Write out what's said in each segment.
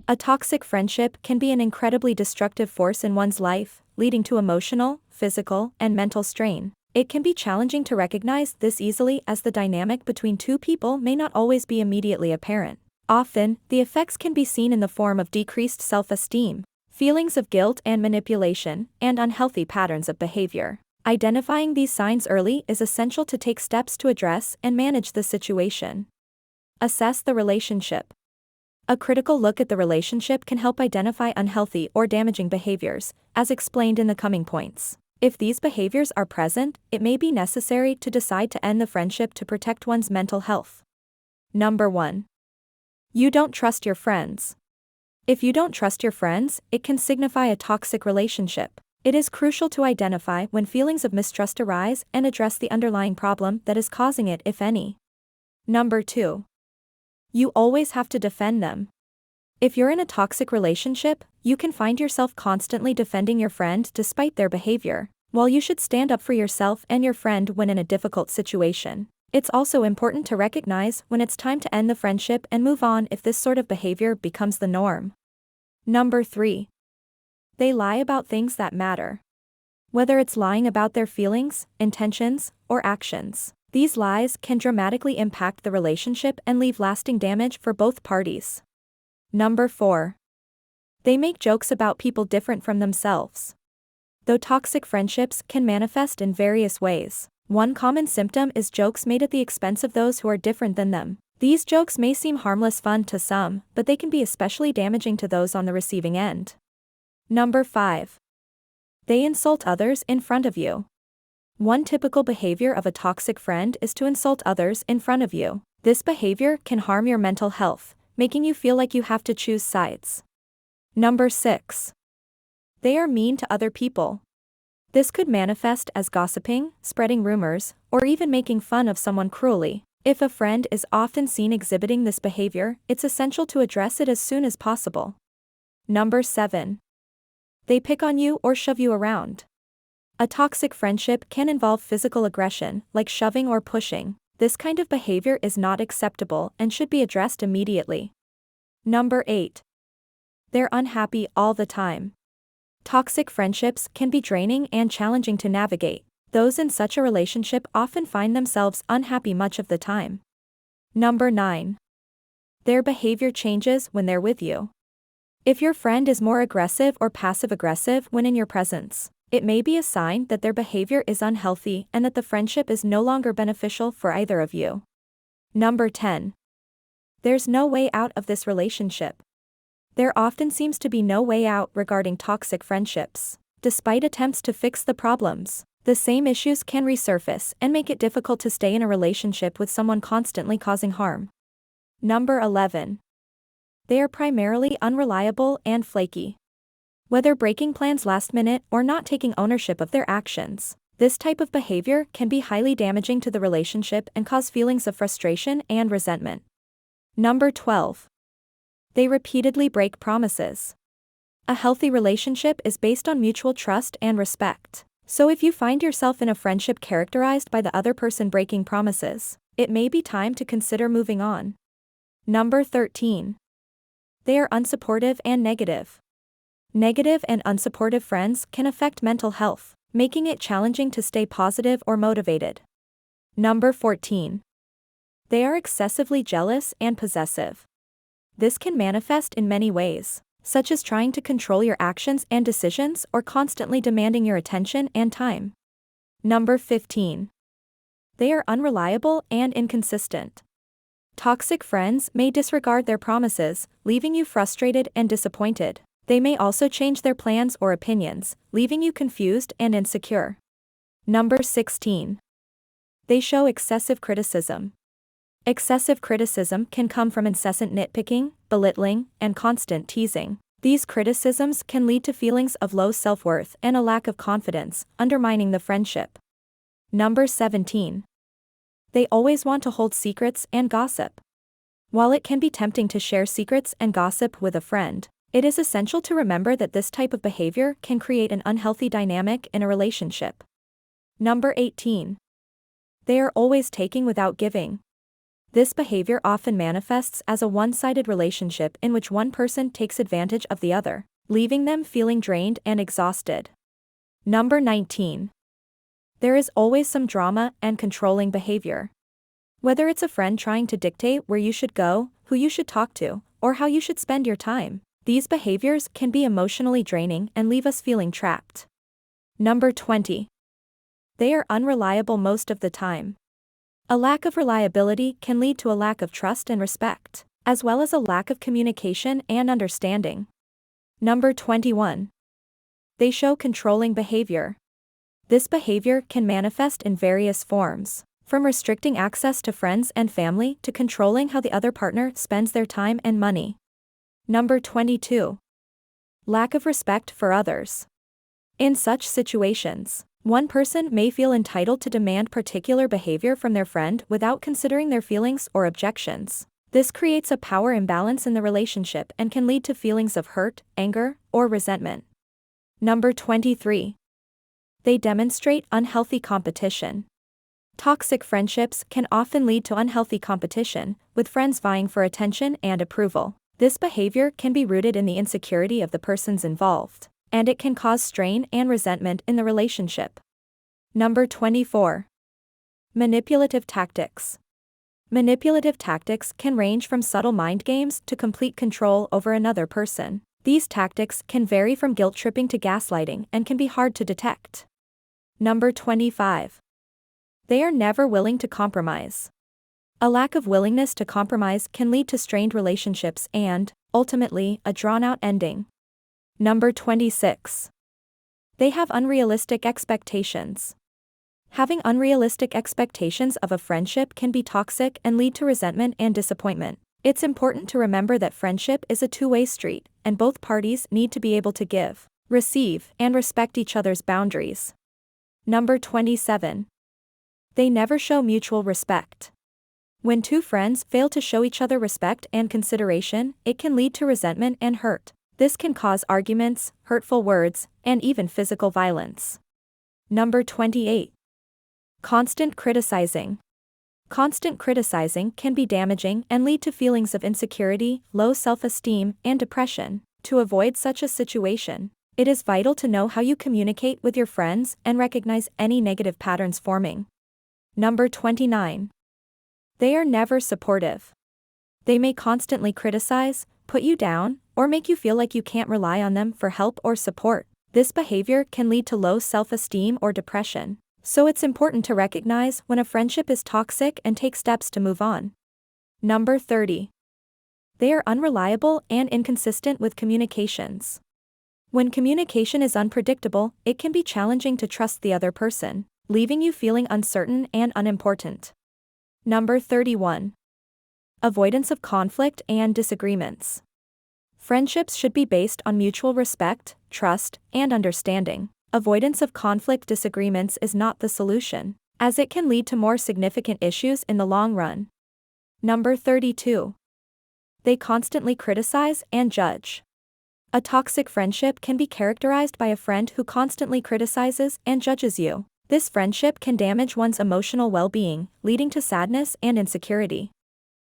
A toxic friendship can be an incredibly destructive force in one's life, leading to emotional, physical, and mental strain. It can be challenging to recognize this easily as the dynamic between two people may not always be immediately apparent. Often, the effects can be seen in the form of decreased self-esteem, feelings of guilt and manipulation, and unhealthy patterns of behavior. Identifying these signs early is essential to take steps to address and manage the situation. Assess the relationship. A critical look at the relationship can help identify unhealthy or damaging behaviors, as explained in the coming points. If these behaviors are present, it may be necessary to decide to end the friendship to protect one's mental health. Number 1. You don't trust your friends. If you don't trust your friends, it can signify a toxic relationship. It is crucial to identify when feelings of mistrust arise and address the underlying problem that is causing it, if any. Number 2. You always have to defend them. If you're in a toxic relationship, you can find yourself constantly defending your friend despite their behavior. While you should stand up for yourself and your friend when in a difficult situation, it's also important to recognize when it's time to end the friendship and move on if this sort of behavior becomes the norm. Number 3. They lie about things that matter. Whether it's lying about their feelings, intentions, or actions, these lies can dramatically impact the relationship and leave lasting damage for both parties. Number 4. They make jokes about people different from themselves. Though toxic friendships can manifest in various ways, one common symptom is jokes made at the expense of those who are different than them. These jokes may seem harmless fun to some, but they can be especially damaging to those on the receiving end. Number 5. They insult others in front of you. One typical behavior of a toxic friend is to insult others in front of you. This behavior can harm your mental health, making you feel like you have to choose sides. Number 6. They are mean to other people. This could manifest as gossiping, spreading rumors, or even making fun of someone cruelly. If a friend is often seen exhibiting this behavior, it's essential to address it as soon as possible. Number 7. They pick on you or shove you around. A toxic friendship can involve physical aggression, like shoving or pushing. This kind of behavior is not acceptable and should be addressed immediately. Number 8. They're unhappy all the time. Toxic friendships can be draining and challenging to navigate. Those in such a relationship often find themselves unhappy much of the time. Number 9. Their behavior changes when they're with you. If your friend is more aggressive or passive-aggressive when in your presence, it may be a sign that their behavior is unhealthy and that the friendship is no longer beneficial for either of you. Number 10. There's no way out of this relationship. There often seems to be no way out regarding toxic friendships. Despite attempts to fix the problems, the same issues can resurface and make it difficult to stay in a relationship with someone constantly causing harm. Number 11. They are primarily unreliable and flaky. Whether breaking plans last minute or not taking ownership of their actions, this type of behavior can be highly damaging to the relationship and cause feelings of frustration and resentment. Number 12. They repeatedly break promises. A healthy relationship is based on mutual trust and respect. So if you find yourself in a friendship characterized by the other person breaking promises, it may be time to consider moving on. Number 13. They are unsupportive and negative. Negative and unsupportive friends can affect mental health, making it challenging to stay positive or motivated. Number 14. They are excessively jealous and possessive. This can manifest in many ways, such as trying to control your actions and decisions or constantly demanding your attention and time. Number 15. They are unreliable and inconsistent. Toxic friends may disregard their promises, leaving you frustrated and disappointed. They may also change their plans or opinions, leaving you confused and insecure. Number 16. They show excessive criticism. Excessive criticism can come from incessant nitpicking, belittling, and constant teasing. These criticisms can lead to feelings of low self-worth and a lack of confidence, undermining the friendship. Number 17. They always want to hold secrets and gossip. While it can be tempting to share secrets and gossip with a friend, it is essential to remember that this type of behavior can create an unhealthy dynamic in a relationship. Number 18. They are always taking without giving. This behavior often manifests as a one-sided relationship in which one person takes advantage of the other, leaving them feeling drained and exhausted. Number 19. There is always some drama and controlling behavior. Whether it's a friend trying to dictate where you should go, who you should talk to, or how you should spend your time, these behaviors can be emotionally draining and leave us feeling trapped. Number 20. They are unreliable most of the time. A lack of reliability can lead to a lack of trust and respect, as well as a lack of communication and understanding. Number 21. They show controlling behavior. This behavior can manifest in various forms, from restricting access to friends and family to controlling how the other partner spends their time and money. Number 22. Lack of respect for others. In such situations, one person may feel entitled to demand particular behavior from their friend without considering their feelings or objections. This creates a power imbalance in the relationship and can lead to feelings of hurt, anger, or resentment. Number 23. They demonstrate unhealthy competition. Toxic friendships can often lead to unhealthy competition, with friends vying for attention and approval. This behavior can be rooted in the insecurity of the persons involved, and it can cause strain and resentment in the relationship. Number 24. Manipulative tactics. Manipulative tactics can range from subtle mind games to complete control over another person. These tactics can vary from guilt-tripping to gaslighting and can be hard to detect. Number 25. They are never willing to compromise. A lack of willingness to compromise can lead to strained relationships and, ultimately, a drawn-out ending. Number 26. They have unrealistic expectations. Having unrealistic expectations of a friendship can be toxic and lead to resentment and disappointment. It's important to remember that friendship is a two-way street, and both parties need to be able to give, receive, and respect each other's boundaries. Number 27. They never show mutual respect. When two friends fail to show each other respect and consideration, it can lead to resentment and hurt. This can cause arguments, hurtful words, and even physical violence. Number 28. Constant criticizing. Constant criticizing can be damaging and lead to feelings of insecurity, low self-esteem, and depression. To avoid such a situation, it is vital to know how you communicate with your friends and recognize any negative patterns forming. Number 29. They are never supportive. They may constantly criticize, put you down, or make you feel like you can't rely on them for help or support. This behavior can lead to low self-esteem or depression, so it's important to recognize when a friendship is toxic and take steps to move on. Number 30. They are unreliable and inconsistent with communications. When communication is unpredictable, it can be challenging to trust the other person, leaving you feeling uncertain and unimportant. Number 31. Avoidance of conflict and disagreements. Friendships should be based on mutual respect, trust, and understanding. Avoidance of conflict disagreements is not the solution, as it can lead to more significant issues in the long run. Number 32. They constantly criticize and judge. A toxic friendship can be characterized by a friend who constantly criticizes and judges you. This friendship can damage one's emotional well-being, leading to sadness and insecurity.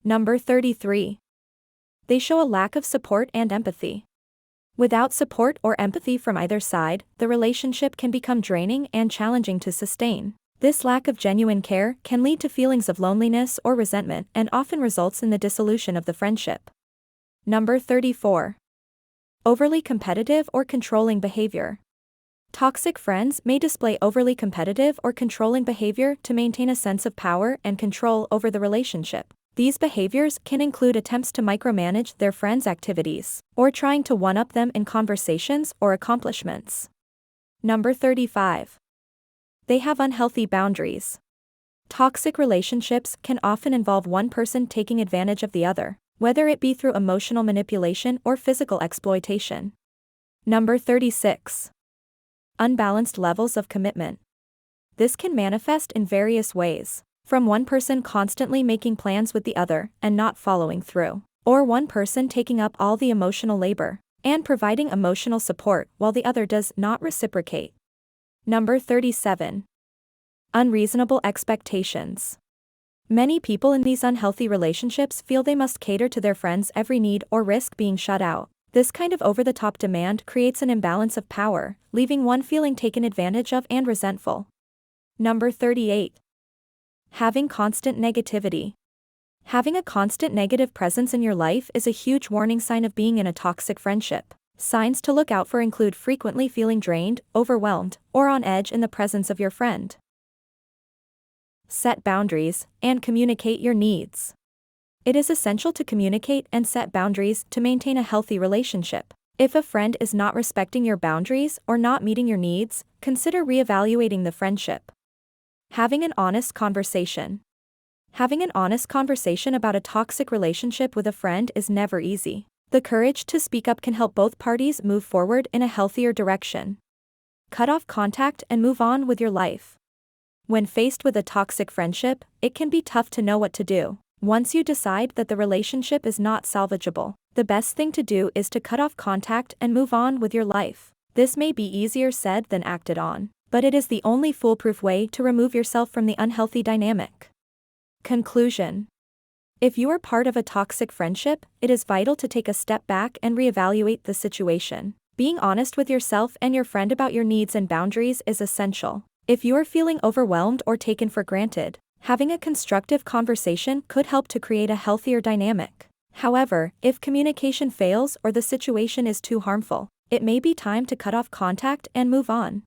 Number 33. They show a lack of support and empathy. Without support or empathy from either side, the relationship can become draining and challenging to sustain. This lack of genuine care can lead to feelings of loneliness or resentment and often results in the dissolution of the friendship. Number 34. Overly competitive or controlling behavior. Toxic friends may display overly competitive or controlling behavior to maintain a sense of power and control over the relationship. These behaviors can include attempts to micromanage their friends' activities, or trying to one-up them in conversations or accomplishments. Number 35. They have unhealthy boundaries. Toxic relationships can often involve one person taking advantage of the other, whether it be through emotional manipulation or physical exploitation. Number 36. Unbalanced levels of commitment. This can manifest in various ways, from one person constantly making plans with the other and not following through, or one person taking up all the emotional labor and providing emotional support while the other does not reciprocate. Number 37. Unreasonable expectations. Many people in these unhealthy relationships feel they must cater to their friends' every need or risk being shut out. This kind of over-the-top demand creates an imbalance of power, leaving one feeling taken advantage of and resentful. Number 38. Having constant negativity. Having a constant negative presence in your life is a huge warning sign of being in a toxic friendship. Signs to look out for include frequently feeling drained, overwhelmed, or on edge in the presence of your friend. Set boundaries and communicate your needs. It is essential to communicate and set boundaries to maintain a healthy relationship. If a friend is not respecting your boundaries or not meeting your needs, consider reevaluating the friendship. Having an honest conversation. Having an honest conversation about a toxic relationship with a friend is never easy. The courage to speak up can help both parties move forward in a healthier direction. Cut off contact and move on with your life. When faced with a toxic friendship, it can be tough to know what to do. Once you decide that the relationship is not salvageable, the best thing to do is to cut off contact and move on with your life. This may be easier said than acted on, but it is the only foolproof way to remove yourself from the unhealthy dynamic. Conclusion. If you are part of a toxic friendship, it is vital to take a step back and reevaluate the situation. Being honest with yourself and your friend about your needs and boundaries is essential. If you are feeling overwhelmed or taken for granted, having a constructive conversation could help to create a healthier dynamic. However, if communication fails or the situation is too harmful, it may be time to cut off contact and move on.